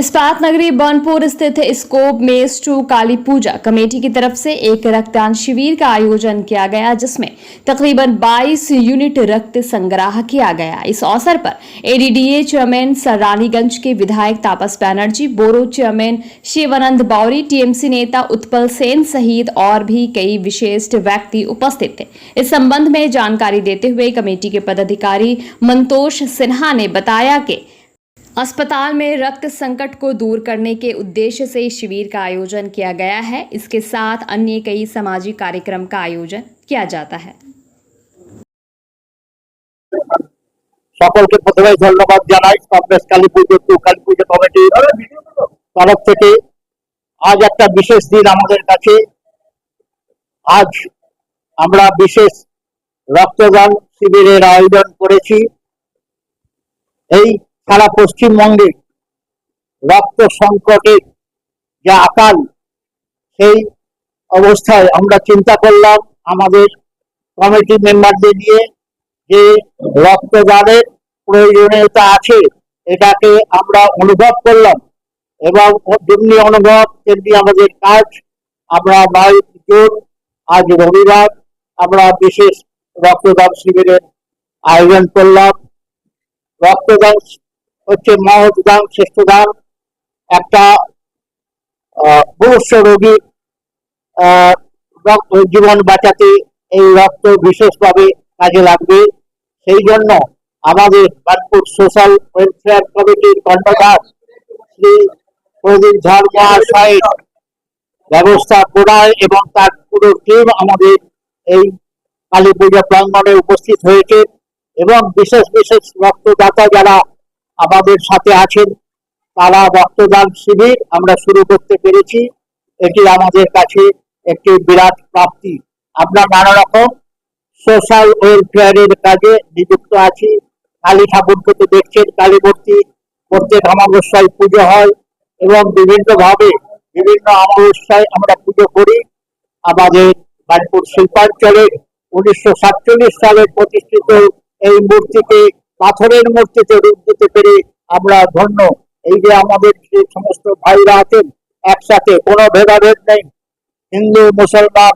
इस्पात नगरी बनपुर स्थित scope mess two Kali Puja committee की तरफ से एक रक्तदान शिविर का आयोजन किया गया, जिसमें तकरीबन 22 यूनिट रक्त संग्रह किया गया। इस अवसर पर एडीडीए चेयरमैन रानीगंज के विधायक Tapas Banerjee, borough chairman Shivanand Bauri, TMC नेता उत्पल सेन सहित और भी कई विशिष्ट व्यक्ति उपस्थित थे। इस संबंध में जानकारी देते हुए कमेटी के पदाधिकारी मंतोष सिन्हा ने बताया कि अस्पताल में रक्त संकट को दूर करने के उद्देश्य से शिविर का आयोजन किया गया है। इसके साथ अन्य कई सामाजिक कार्यक्रम का आयोजन किया जाता है। সকলকে প্রথমে ধন্যবাদ জানাই। কংগ্রেস কালী পুজো কমিটির তরফ থেকে আজ একটা বিশেষ দিন আমাদের কাছে। আজ আমরা বিশেষ রক্তদান শিবিরের আয়োজন করেছি। এই সারা পশ্চিমবঙ্গে রক্ত সংকটের যে আকাল, সেই অবস্থায় আমরা চিন্তা করলাম আমাদের কমিটি মেম্বারদের নিয়ে যে রক্তদানের প্রয়োজনীয়তা আছে, এটাকে আমরা অনুভব করলাম এবং যেমনি অনুভব তেমনি আমাদের কাজ। আমরা 9 জুন আজ রবিবার আমরা বিশেষ রক্তদান শিবিরের আয়োজন করলাম। রক্তদান হচ্ছে মহৎ দান, শ্রেষ্ঠ দান। একটা মুমূর্ষু রোগীর জীবন বাঁচাতে এই রক্ত বিশেষভাবে কাজে লাগবে। সেই জন্য আমাদের বানপুর সোশ্যাল ওয়েলফেয়ার কমিটির কর্ণধার শ্রী প্রদীপ ঝাড় মহাশয়ের ব্যবস্থাপনায় এবং তার পুরো টিম আমাদের এই কালী পূজা প্রাঙ্গণে উপস্থিত হয়েছে এবং বিশেষ বিশেষ রক্তদাতা যারা আমাদের সাথে আছেন, তারা রক্তদান শিবির আমরা শুরু করতে পেরেছি। এটি আমাদের কাছে একটি বিরাট প্রাপ্তি। আমরা নানা রকম সোশ্যাল ওয়েলফেয়ারের কাজে নিযুক্ত আছি। কালী ঠাকুরকে তো দেখছেন, কালী মূর্তি প্রত্যেক অমাবস্যায় পুজো হয় এবং বিভিন্নভাবে বিভিন্ন অমাবস্যায় আমরা পুজো করি। আমাদের বানপুর শিল্পাঞ্চলে 1947 সালে প্রতিষ্ঠিত এই মূর্তিকে পাথরের মূর্তিতে রূপ দিতে পেরে আমরা ধন্য। এই যে আমাদের যে সমস্ত ভাইরা আছেন একসাথে, কোনো ভেদাভেদ নেই, হিন্দু মুসলমান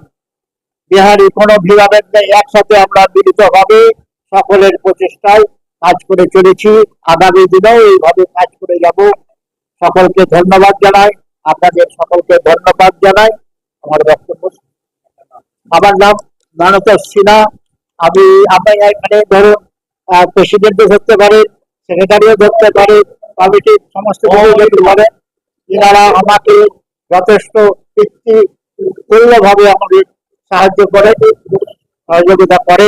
বিহারি কোনো ভেদাভেদ নেই, একসাথে আমরা মিলিতভাবে সকলের প্রচেষ্টায় কাজ করে চলেছি। আগামী দিনেও এইভাবে কাজ করে যাব। সকলকে ধন্যবাদ জানাই, আপনাদের সকলকে ধন্যবাদ জানাই। আমার বক্তব্য, আমার নাম মানতোষ সিনহা। আমি এখানে ধরুন প্রেসিডেন্টও ধরতে পারেন, সেক্রেটারিও ধরতে পারেন, কমিটির সমস্ত ধরতে পারেন। এনারা আমাকে যথেষ্ট তুল্যভাবে আমাদের সাহায্য করে, সহযোগিতা করে।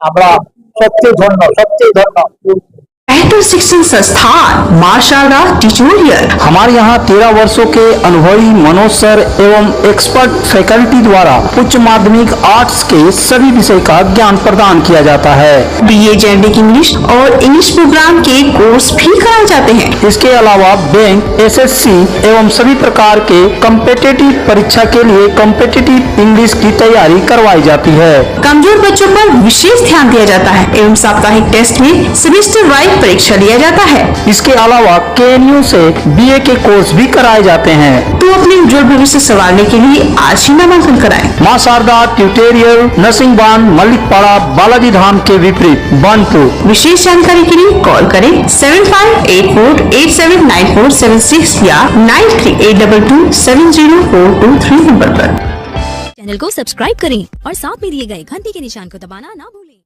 আমরা সত্যি ধন্য। शिक्षण संस्थान मां शारदा ट्यूटोरियल। हमारे यहाँ 13 वर्षों के अनुभवी मनोज सर एवं एक्सपर्ट फैकल्टी द्वारा उच्च माध्यमिक आर्ट्स के सभी विषय का ज्ञान प्रदान किया जाता है। बीए जेनेरिक इंग्लिश और इंग्लिश प्रोग्राम के कोर्स भी कराए जाते हैं। इसके अलावा बैंक, एसएससी एवं सभी प्रकार के कॉम्पिटिटिव परीक्षा के लिए कॉम्पिटिटिव इंग्लिश की तैयारी करवाई जाती है। कमजोर बच्चों पर विशेष ध्यान दिया जाता है एवं साप्ताहिक टेस्ट में सेमेस्टर वाइज परीक्षा लिया जाता है। इसके अलावा केएनयू से बीए के कोर्स भी कराए जाते हैं। तो अपने उज्जवल भविष्य संवारने के लिए आज ही नामांकन कराएं। मां शारदा ट्यूटोरियल, नरसिंहबान, मलिकपाड़ा, बालाजी धाम के विपरीत बनपुर। विशेष जानकारी के लिए कॉल करें 7584879476 या 9382270423 नंबर पर। चैनल को सब्सक्राइब करें और साथ में दिए गए घंटी के निशान को दबाना ना भूलें।